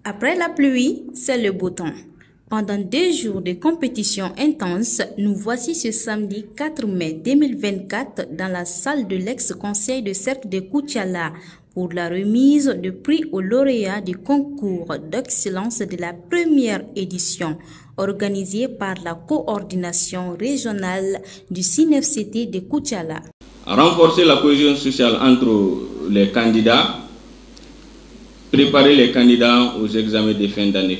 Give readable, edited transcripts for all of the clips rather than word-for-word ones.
Après la pluie, c'est le beau temps. Pendant 2 jours de compétition intense, nous voici ce samedi 4 mai 2024 dans la salle de l'ex-conseil de cercle de Koutiala pour la remise de prix aux lauréats du concours d'excellence de la première édition organisé par la coordination régionale du CNFCT de Koutiala. Renforcer la cohésion sociale entre les candidats, préparer les candidats aux examens de fin d'année.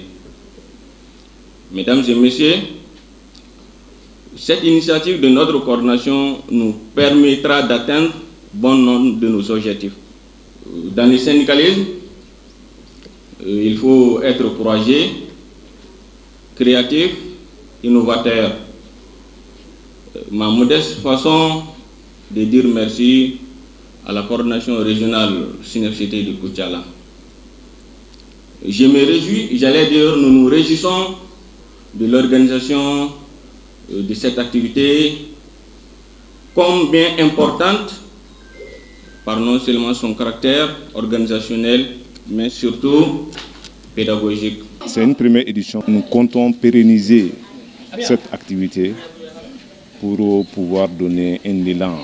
Mesdames et messieurs, cette initiative de notre coordination nous permettra d'atteindre bon nombre de nos objectifs. Dans le syndicalisme, il faut être courageux, créatif, innovateur. Ma modeste façon de dire merci à la coordination régionale CNFCT de Koutiala. Je me réjouis, j'allais dire, nous nous réjouissons de l'organisation de cette activité comme bien importante par non seulement son caractère organisationnel, mais surtout pédagogique. C'est une première édition. Nous comptons pérenniser cette activité pour pouvoir donner un élan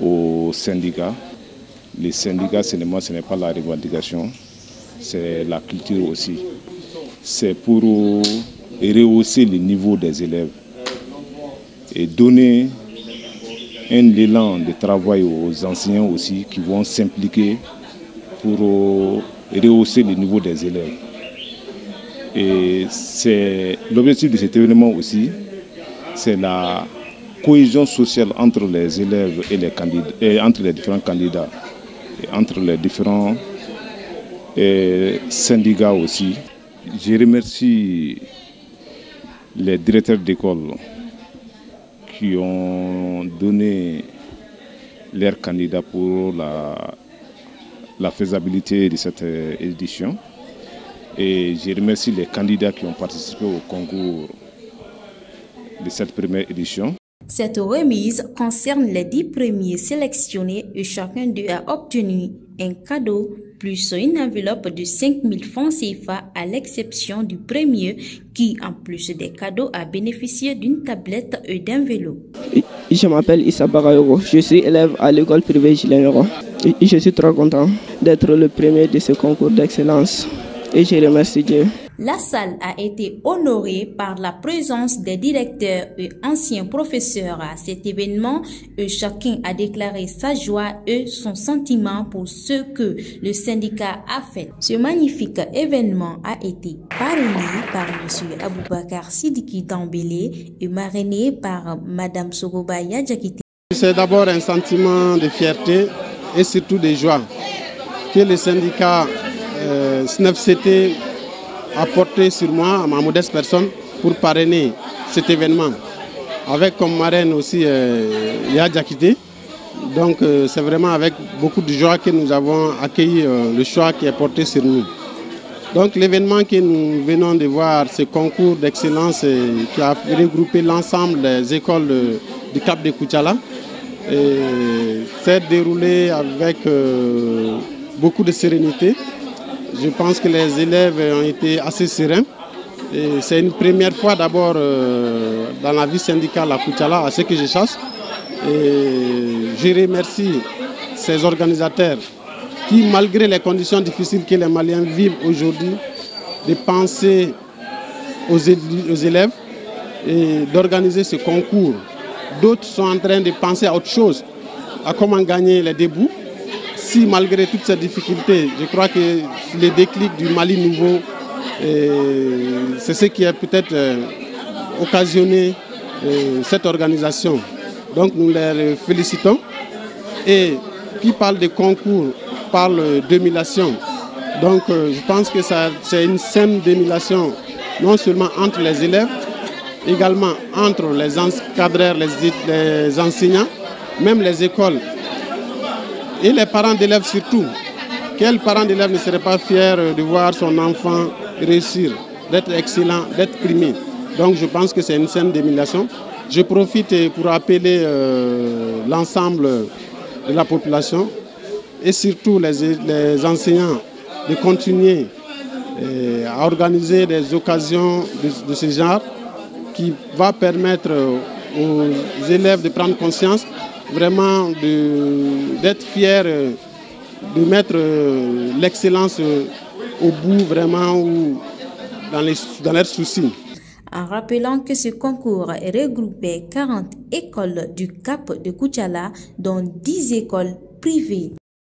aux syndicats. Les syndicats, ce n'est pas la revendication, c'est la culture aussi. C'est pour rehausser le niveau des élèves et donner un élan de travail aux enseignants aussi qui vont s'impliquer pour rehausser le niveau des élèves. Et c'est l'objectif de cet événement aussi, c'est la cohésion sociale entre les élèves et les candidats, et entre les différents candidats, et entre les différents syndicats aussi. Je remercie les directeurs d'école qui ont donné leurs candidats pour la faisabilité de cette édition. Et je remercie les candidats qui ont participé au concours de cette première édition. Cette remise concerne les 10 premiers sélectionnés et chacun d'eux a obtenu un cadeau plus une enveloppe de 5 000 francs CFA à l'exception du premier qui, en plus des cadeaux, a bénéficié d'une tablette et d'un vélo. Je m'appelle Issa Barayo, je suis élève à l'école privée Gilénero. Je suis très content d'être le premier de ce concours d'excellence et je remercie Dieu. La salle a été honorée par la présence des directeurs et anciens professeurs à cet événement et chacun a déclaré sa joie et son sentiment pour ce que le syndicat a fait. Ce magnifique événement a été parrainé par M. Aboubakar Sidiki Dambélé et marrainé par Mme Sogoba Yadjakite. C'est d'abord un sentiment de fierté et surtout de joie que le syndicat CNFCT a porté sur moi, à ma modeste personne, pour parrainer cet événement. Avec comme marraine aussi Yadjakite. Donc c'est vraiment avec beaucoup de joie que nous avons accueilli le choix qui est porté sur nous. Donc l'événement que nous venons de voir, ce concours d'excellence qui a regroupé l'ensemble des écoles du Cap de Koutiala, s'est déroulé avec beaucoup de sérénité. Je pense que les élèves ont été assez sereins. C'est une première fois d'abord dans la vie syndicale à Koutiala, à ce que je sache. Je remercie ces organisateurs qui, malgré les conditions difficiles que les Maliens vivent aujourd'hui, de penser aux élèves et d'organiser ce concours. D'autres sont en train de penser à autre chose, à comment gagner les débouts. Si malgré toutes ces difficultés, je crois que le déclic du Mali nouveau, c'est ce qui a peut-être occasionné cette organisation. Donc nous les félicitons. Et qui parle de concours, parle d'émulation. Donc je pense que c'est une saine d'émulation, non seulement entre les élèves, également entre les encadreurs, les enseignants, même les écoles. Et les parents d'élèves surtout. Quel parent d'élève ne serait pas fier de voir son enfant réussir, d'être excellent, d'être primé? Donc je pense que c'est une scène d'émulation. Je profite pour appeler l'ensemble de la population et surtout les enseignants de continuer à organiser des occasions de ce genre qui va permettre aux élèves de prendre conscience, vraiment d'être fiers, de mettre l'excellence au bout vraiment dans leurs soucis. En rappelant que ce concours regroupait 40 écoles du Cap de Koutiala, dont 10 écoles privées.